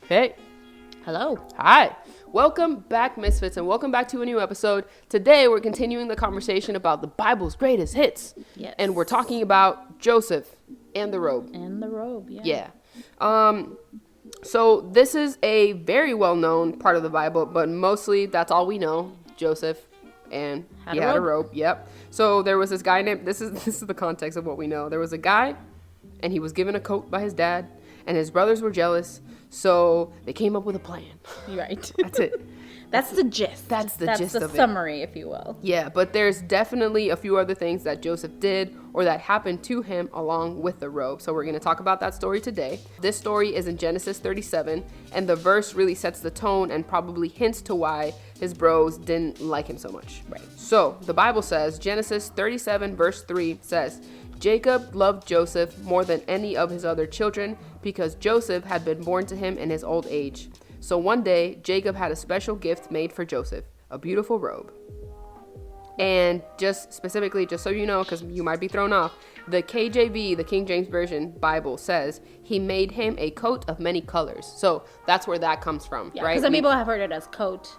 Hey. Hello. Hi. Welcome back, Misfits, and welcome back to a new episode. Today, we're continuing the conversation about the Bible's greatest hits. Yes. And we're talking about Joseph and the Robe. And the Robe, yeah. Yeah. So this is a very well-known part of the Bible, but mostly that's all we know. Joseph and he had a robe. Yep. So there was this guy named, this is the context of what we know. There was a guy, and he was given a coat by his dad, and his brothers were jealous, so they came up with a plan. Right. That's it. That's the gist. That's the gist of it. That's the summary, if you will. Yeah, but there's definitely a few other things that Joseph did or that happened to him along with the robe. So we're going to talk about that story today. This story is in Genesis 37, and the verse really sets the tone and probably hints to why his bros didn't like him so much. Right. So the Bible says, Genesis 37 verse 3 says, Jacob loved Joseph more than any of his other children because Joseph had been born to him in his old age. So one day, Jacob had a special gift made for Joseph, a beautiful robe. And just specifically, just so you know, because you might be thrown off, the KJV, the King James Version Bible says he made him a coat of many colors. So that's where that comes from, Yeah, right? because some people have heard it as coat,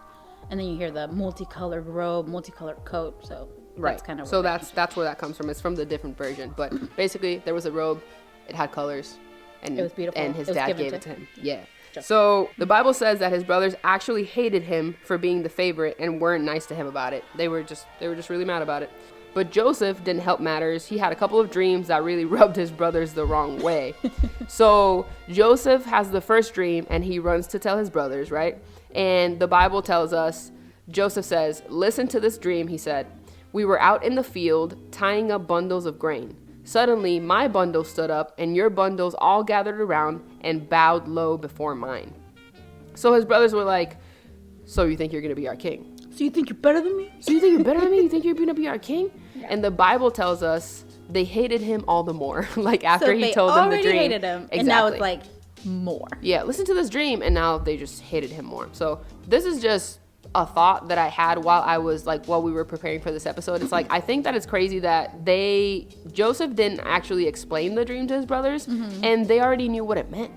and then you hear the multicolored robe, multicolored coat. So Right. that's kind of so that's where that comes from. It's from the different version, but basically there was a robe, it had colors, and It was beautiful. and his It was dad given gave to it to him. Yeah. Sure. So the Bible says that his brothers actually hated him for being the favorite and weren't nice to him about it. They were just really mad about it. But Joseph didn't help matters. He had a couple of dreams that really rubbed his brothers the wrong way. So Joseph has the first dream and he runs to tell his brothers, right? And the Bible tells us, Joseph says, "Listen to this dream," he said. "We were out in the field tying up bundles of grain. Suddenly, my bundle stood up, and your bundles all gathered around and bowed low before mine." So his brothers were like, "So you think you're going to be our king? So you think you're better than me? So you think you're better than me? You think you're going to be our king?" Yeah. And the Bible tells us they hated him all the more. Like after So he they told them the already dream. hated him, Exactly. and now it's like more. Yeah, listen to this dream, and now they just hated him more. So this is just a thought that I had while we were preparing for this episode. It's like, I think that it's crazy that Joseph didn't actually explain the dream to his brothers, and they already knew what it meant.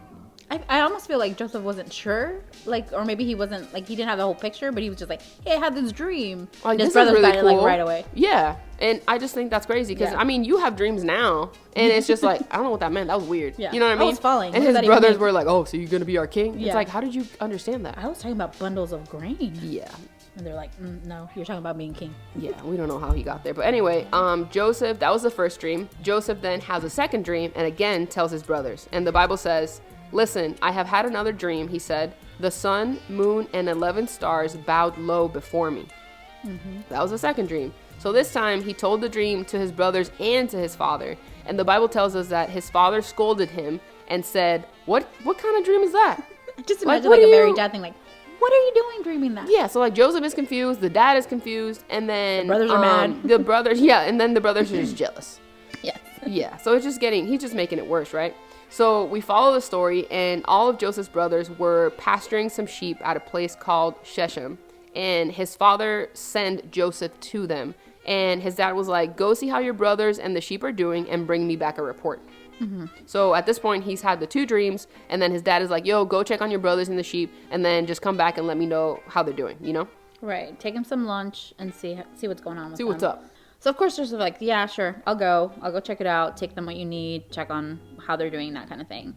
I almost feel like Joseph wasn't sure, like, or maybe he wasn't, like, he didn't have the whole picture, but he was just like, hey, I had this dream. Like, And this his is brothers really got it, like, cool. right away. Yeah, and I just think that's crazy because, Yeah. I mean, you have dreams now, and it's just like, I don't know what that meant. That was weird. Yeah. You know what I I mean? was following. And What does his that even brothers mean? were like, "Oh, so you're going to be our king?" It's Yeah. like, how did you understand that? I was talking about bundles of grain. Yeah. And they're like, no, you're talking about being king. Yeah, we don't know how he got there. But anyway, Joseph, that was the first dream. Joseph then has a second dream and again tells his brothers. And the Bible says, "Listen, I have had another dream," he said. "The sun, moon, and 11 stars bowed low before me." That was the second dream. So this time he told the dream to his brothers and to his father. And the Bible tells us that his father scolded him and said, What kind of dream is that?" Just Like, imagine what like a are very you- dad thing, like, what are you doing dreaming that? Yeah, so like Joseph is confused, the dad is confused, and then The brothers are mad. The brothers, yeah, and then the brothers are just jealous. Yes. Yeah, so he's just making it worse, right? So we follow the story, and all of Joseph's brothers were pasturing some sheep at a place called Shechem, and his father sent Joseph to them, and his dad was like, "Go see how your brothers and the sheep are doing, and bring me back a report." So at this point, he's had the two dreams, and then his dad is like, "Yo, go check on your brothers and the sheep, and then just come back and let me know how they're doing, you know? Right. Take him some lunch and see what's going on with See what's them. up." So of course there's like, yeah, sure, I'll go check it out, take them what you need, check on how they're doing, that kind of thing.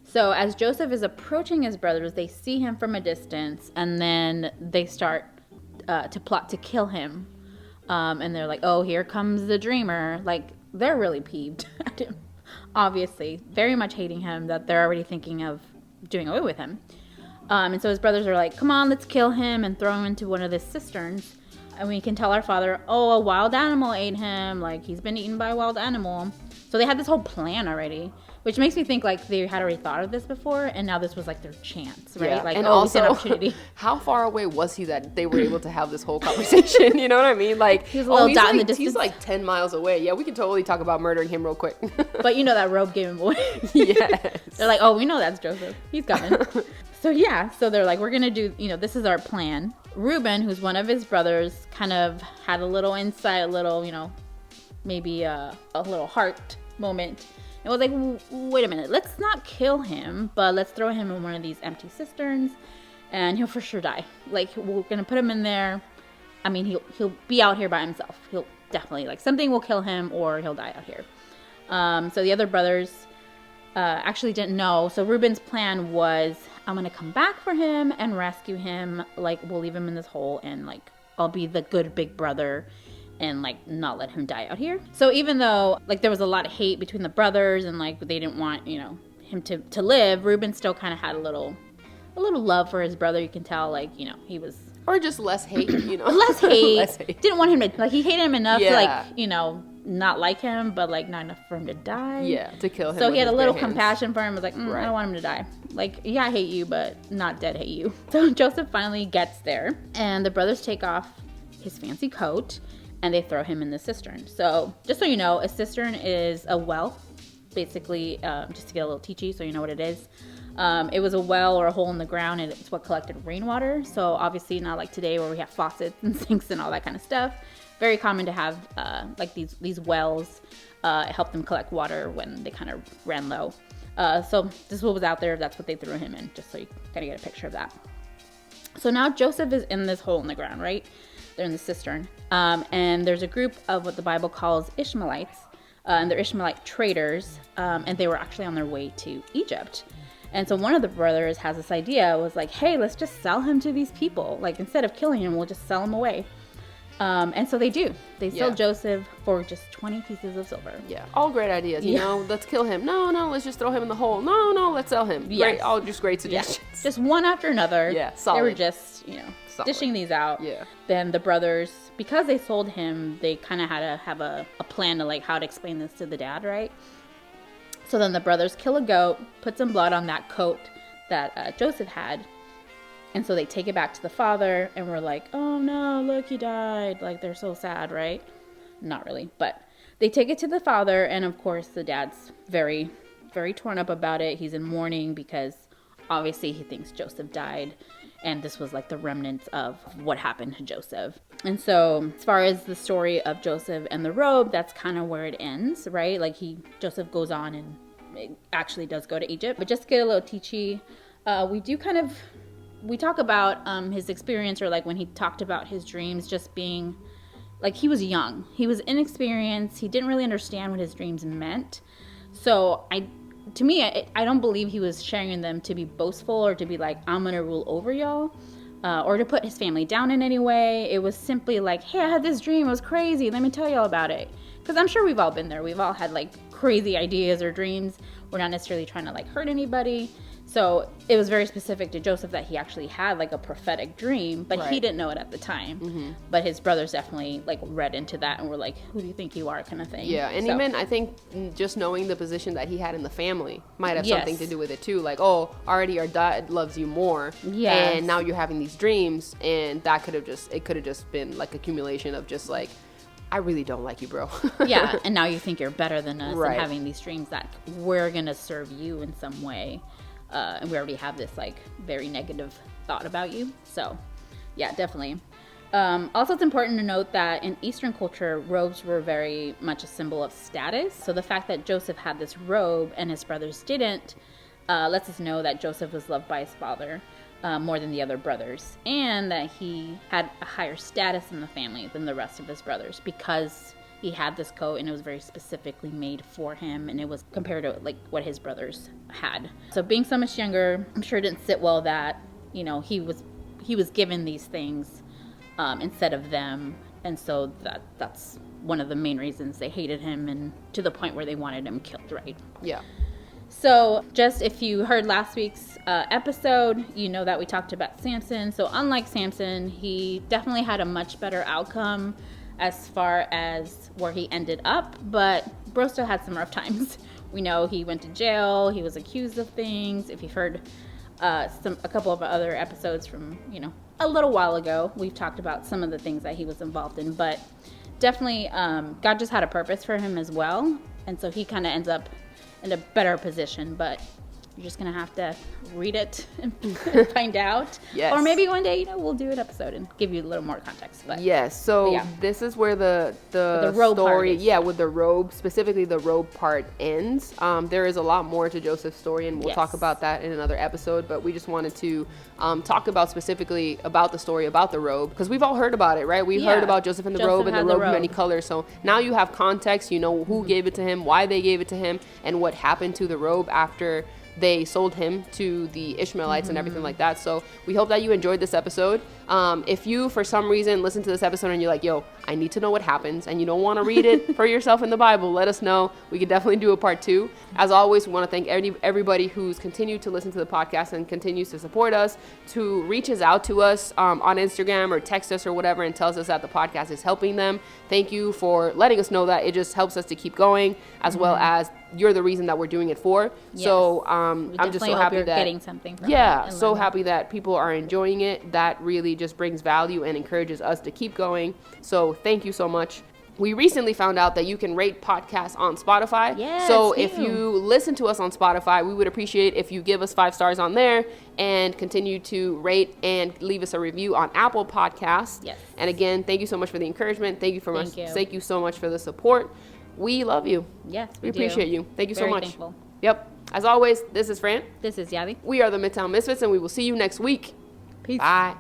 So as Joseph is approaching his brothers, they see him from a distance, and then they start to plot to kill him. And they're like, "Oh, here comes the dreamer." Like, they're really peeved at him, obviously, very much hating him, that they're already thinking of doing away with him. And so his brothers are like, "Come on, let's kill him and throw him into one of the cisterns. And we can tell our father, oh, a wild animal ate him. Like, he's been eaten by a wild animal." So they had this whole plan already, which makes me think like they had already thought of this before, and now this was like their chance, right? Yeah. Like, And oh, it's an also, opportunity. how far away was he that they were able to have this whole conversation? You know what I mean? Like, He was a little he's dot in like, the he's distance. like 10 miles away. Yeah, we can totally talk about murdering him real quick. But you know that robe gave him away. Yes. They're like, "Oh, we know that's Joseph. He's coming." So yeah, so they're like, "We're gonna do, this is our plan." Reuben, who's one of his brothers, kind of had a little insight, maybe a little heart moment. It was like, wait a minute, let's not kill him, but let's throw him in one of these empty cisterns, and he'll for sure die. Like, we're gonna put him in there. I mean, he'll be out here by himself. He'll definitely, like, something will kill him, or he'll die out here. So the other brothers actually didn't know. So Reuben's plan was, I'm gonna come back for him and rescue him. Like, we'll leave him in this hole, and like, I'll be the good big brother and like not let him die out here. So even though like there was a lot of hate between the brothers and like they didn't want, you know, him to live, Reuben still kind of had a little love for his brother. You can tell, like, you know, he was, or just less hate, you know. less hate. Less hate. Didn't want him to, like, he hated him enough to, Yeah. like, you know, not like him, but like not enough for him to die. Yeah, to kill him. So with he had a his little bare hands. compassion for him. Was like, I Right. don't want him to die. Like, yeah, I hate you, but not dead hate you. So Joseph finally gets there, and the brothers take off his fancy coat, and they throw him in the cistern. So just so you know, a cistern is a well, basically, just to get a little teachy so you know what it is. It was a well or a hole in the ground, and it's what collected rainwater. So obviously not like today where we have faucets and sinks and all that kind of stuff. Very common to have like these wells. It helped them collect water when they kind of ran low. So this is what was out there. That's what they threw him in, just so you kind of get a picture of that. So now Joseph is in this hole in the ground, right? They're in the cistern. And there's a group of what the Bible calls Ishmaelites. And they're Ishmaelite traders. And they were actually on their way to Egypt. And so one of the brothers has this idea, was like, hey, let's just sell him to these people. Like, instead of killing him, we'll just sell him away. And so they do. They sell Joseph for just 20 pieces of silver. Yeah, all great ideas. You know, let's kill him. No, let's just throw him in the hole. No, let's sell him. Yes. Great, all just great suggestions. Yeah. Just one after another. Yeah, solid. They were just, you know, Solid. dishing these out. Yeah. Then the brothers, because they sold him, they kind of had to have a plan to, like, how to explain this to the dad, right? So then the brothers kill a goat, put some blood on that coat that Joseph had. And so they take it back to the father, and we're like, oh no, look, he died. Like, they're so sad, right? Not really, but they take it to the father, and of course the dad's very, very torn up about it. He's in mourning because obviously he thinks Joseph died, and this was like the remnants of what happened to Joseph. And so as far as the story of Joseph and the robe, that's kind of where it ends, right? Like, Joseph goes on and it actually does go to Egypt. But just to get a little teachy, we talk about his experience, or like when he talked about his dreams just being, like, he was young. He was inexperienced. He didn't really understand what his dreams meant. So I don't believe he was sharing them to be boastful or to be like, I'm going to rule over y'all, or to put his family down in any way. It was simply like, hey, I had this dream. It was crazy. Let me tell y'all about it. Because I'm sure we've all been there. We've all had like crazy ideas or dreams. We're not necessarily trying to like hurt anybody. So it was very specific to Joseph that he actually had like a prophetic dream, but he didn't know it at the time. Mm-hmm. But his brothers definitely like read into that and were like, who do you think you are, kind of thing. Yeah, and even I think just knowing the position that he had in the family might have something to do with it too. Like, oh, already our dad loves you more. Yes. And now you're having these dreams, and that could have just been like accumulation of just like, I really don't like you, bro. Yeah, and now you think you're better than us, right. And having these dreams that we're going to serve you in some way. And we already have this like very negative thought about you. So yeah, definitely. Also, it's important to note that in Eastern culture, robes were very much a symbol of status. So the fact that Joseph had this robe and his brothers didn't lets us know that Joseph was loved by his father more than the other brothers, and that he had a higher status in the family than the rest of his brothers because he had this coat and it was very specifically made for him, and it was compared to like what his brothers had. So being so much younger, I'm sure it didn't sit well that, you know, he was given these things instead of them, and so that's one of the main reasons they hated him, and to the point where they wanted him killed, right? Yeah. So just if you heard last week's episode, you know that we talked about Samson. So unlike Samson, he definitely had a much better outcome as far as where he ended up, but bro still had some rough times. We know he went to jail, he was accused of things. If you've heard a couple of other episodes from, you know, a little while ago, we've talked about some of the things that he was involved in, but definitely God just had a purpose for him as well, and so he kind of ends up in a better position. But You're just going to have to read it and find out. Yes. Or maybe one day, we'll do an episode and give you a little more context. But, yes. So yeah. this is where the robe story, part with the robe, specifically the robe part ends. There is a lot more to Joseph's story, and we'll talk about that in another episode. But we just wanted to talk about specifically about the story about the robe, because we've all heard about it, right? We've heard about Joseph and the robe, and the robe in many colors. So now you have context. You know who gave it to him, why they gave it to him, and what happened to the robe after they sold him to the Ishmaelites and everything like that. So we hope that you enjoyed this episode. If you, for some reason, listen to this episode and you're like, yo, I need to know what happens, and you don't want to read it for yourself in the Bible, let us know. We could definitely do a part 2. As always, we want to thank everybody who's continued to listen to the podcast and continues to support us, to reaches out to us on Instagram or text us or whatever and tells us that the podcast is helping them. Thank you for letting us know that. It just helps us to keep going, as well as you're the reason that we're doing it for. Yes. So I'm just so happy that getting something from it. So happy that people are enjoying it. That really just brings value and encourages us to keep going. So thank you so much. We recently found out that you can rate podcasts on Spotify. Yes, so if you listen to us on Spotify, we would appreciate if you give us 5 stars on there and continue to rate and leave us a review on Apple Podcasts. Yes. And again, thank you so much for the encouragement. Thank you so much for the support. We love you. Yes, we appreciate you. Thank you so much. Thankful. Yep. As always, this is Fran. This is Yadi. We are the Midtown Misfits, and we will see you next week. Peace. Bye.